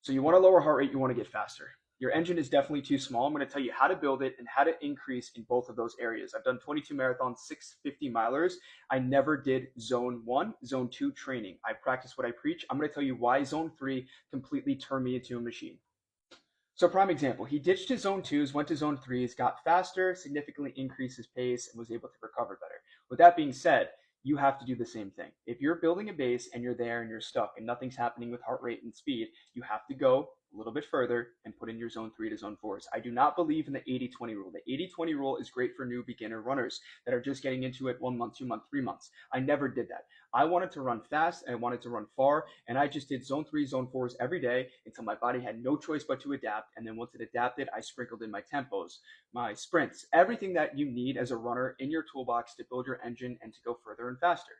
So you want to lower heart rate, you want to get faster. Your engine is definitely too small. I'm going to tell you how to build it and how to increase in both of those areas. I've done 22 marathons, 650 milers. I never did zone 1, zone 2 training. I practice what I preach. I'm going to tell you why zone 3 completely turned me into a machine. So prime example, he ditched his zone 2s, went to zone 3s, got faster, significantly increased his pace, and was able to recover better. With that being said, you have to do the same thing. If you're building a base and you're there and you're stuck and nothing's happening with heart rate and speed, you have to go a little bit further and put in your zone 3 to zone 4s. I do not believe in the 80-20 rule. The 80-20 rule is great for new beginner runners that are just getting into it 1 month, 2 months, 3 months. I never did that. I wanted to run fast and I wanted to run far, and I just did zone 3, zone 4s every day until my body had no choice but to adapt. And then once it adapted, I sprinkled in my tempos, my sprints, everything that you need as a runner in your toolbox to build your engine and to go further and faster.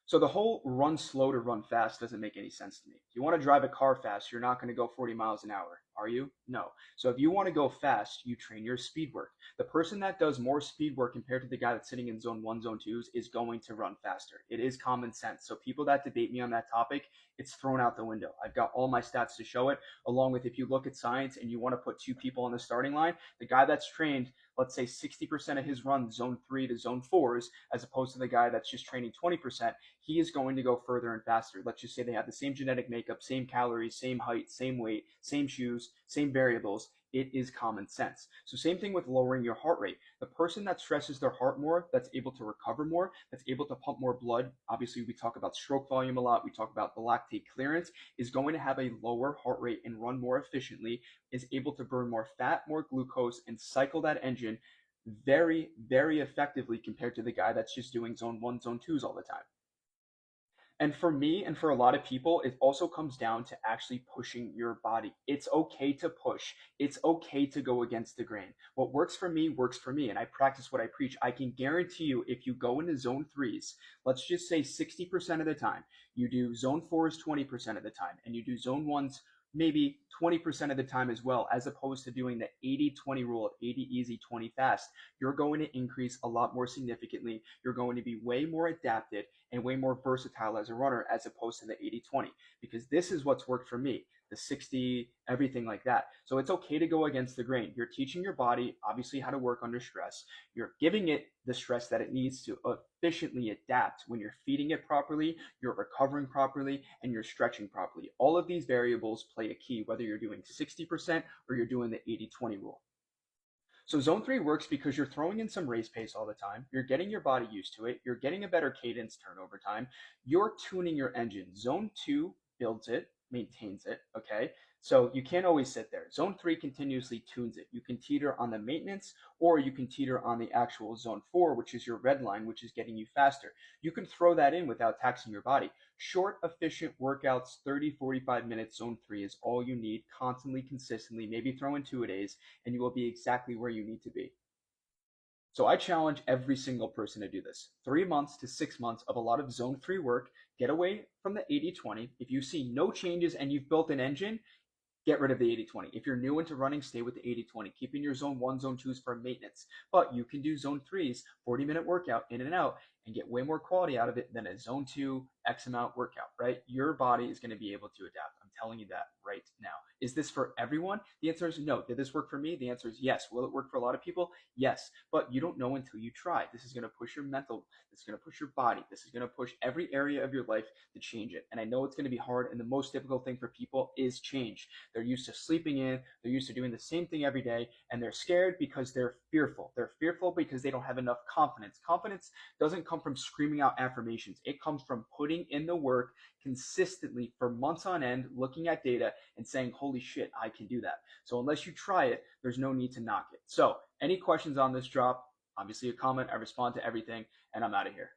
So the whole run slow to run fast doesn't make any sense to me. If you want to drive a car fast, you're not going to go 40 miles an hour, are you? No. So if you want to go fast, you train your speed work. The person that does more speed work compared to the guy that's sitting in zone 1, zone 2s is going to run faster. It is common sense. So people that debate me on that topic, it's thrown out the window. I've got all my stats to show it, along with if you look at science and you want to put two people on the starting line, the guy that's trained, let's say 60% of his run zone 3 to zone 4s, as opposed to the guy that's just training 20%, he is going to go further and faster. Let's just say they have the same genetic makeup, same calories, same height, same weight, same shoes, same variables. It is common sense. So same thing with lowering your heart rate. The person that stresses their heart more, that's able to recover more, that's able to pump more blood, obviously we talk about stroke volume a lot, we talk about the lactate clearance, is going to have a lower heart rate and run more efficiently, is able to burn more fat, more glucose, and cycle that engine very, very effectively compared to the guy that's just doing zone 1, zone 2s all the time. And for me and for a lot of people, it also comes down to actually pushing your body. It's okay to push. It's okay to go against the grain. What works for me works for me, and I practice what I preach. I can guarantee you, if you go into zone 3s, let's just say 60% of the time, you do zone 4s 20% of the time, and you do zone 1s maybe 20% of the time as well, as opposed to doing the 80-20 rule of 80 easy, 20 fast, you're going to increase a lot more significantly. You're going to be way more adapted and way more versatile as a runner, as opposed to the 80-20, because this is what's worked for me, the 60, everything like that. So it's okay to go against the grain. You're teaching your body, obviously, how to work under stress. You're giving it the stress that it needs to efficiently adapt. When you're feeding it properly, you're recovering properly, and you're stretching properly. All of these variables play a key, whether you're doing 60% or you're doing the 80-20 rule. So zone 3 works because you're throwing in some race pace all the time. You're getting your body used to it. You're getting a better cadence turnover time. You're tuning your engine. Zone 2 builds it, maintains it, okay? So you can't always sit there. Zone 3 continuously tunes it. You can teeter on the maintenance, or you can teeter on the actual zone 4, which is your red line, which is getting you faster. You can throw that in without taxing your body. Short, efficient workouts, 30, 45 minutes, zone 3 is all you need, constantly, consistently, maybe throw in 2-a-days, and you will be exactly where you need to be. So I challenge every single person to do this. 3 months to 6 months of a lot of zone 3 work. Get away from the 80-20. If you see no changes and you've built an engine, get rid of the 80-20. If you're new into running, stay with the 80-20. Keep in your zone 1, zone 2s for maintenance. But you can do zone 3s, 40-minute workout in and out, and get way more quality out of it than a zone 2 X amount workout, right? Your body is going to be able to adapt. I'm telling you that right now. Is this for everyone? The answer is no. Did this work for me? The answer is yes. Will it work for a lot of people? Yes. But you don't know until you try. This is going to push your mental. This is going to push your body. This is going to push every area of your life to change it. And I know it's going to be hard. And the most difficult thing for people is change. They're used to sleeping in. They're used to doing the same thing every day. And they're scared because they're fearful. They're fearful because they don't have enough confidence. Confidence doesn't come from screaming out affirmations. It comes from putting in the work consistently for months on end, looking at data and saying, holy shit, I can do that. So unless you try it, there's no need to knock it. So any questions on this drop? Obviously a comment. I respond to everything, and I'm out of here.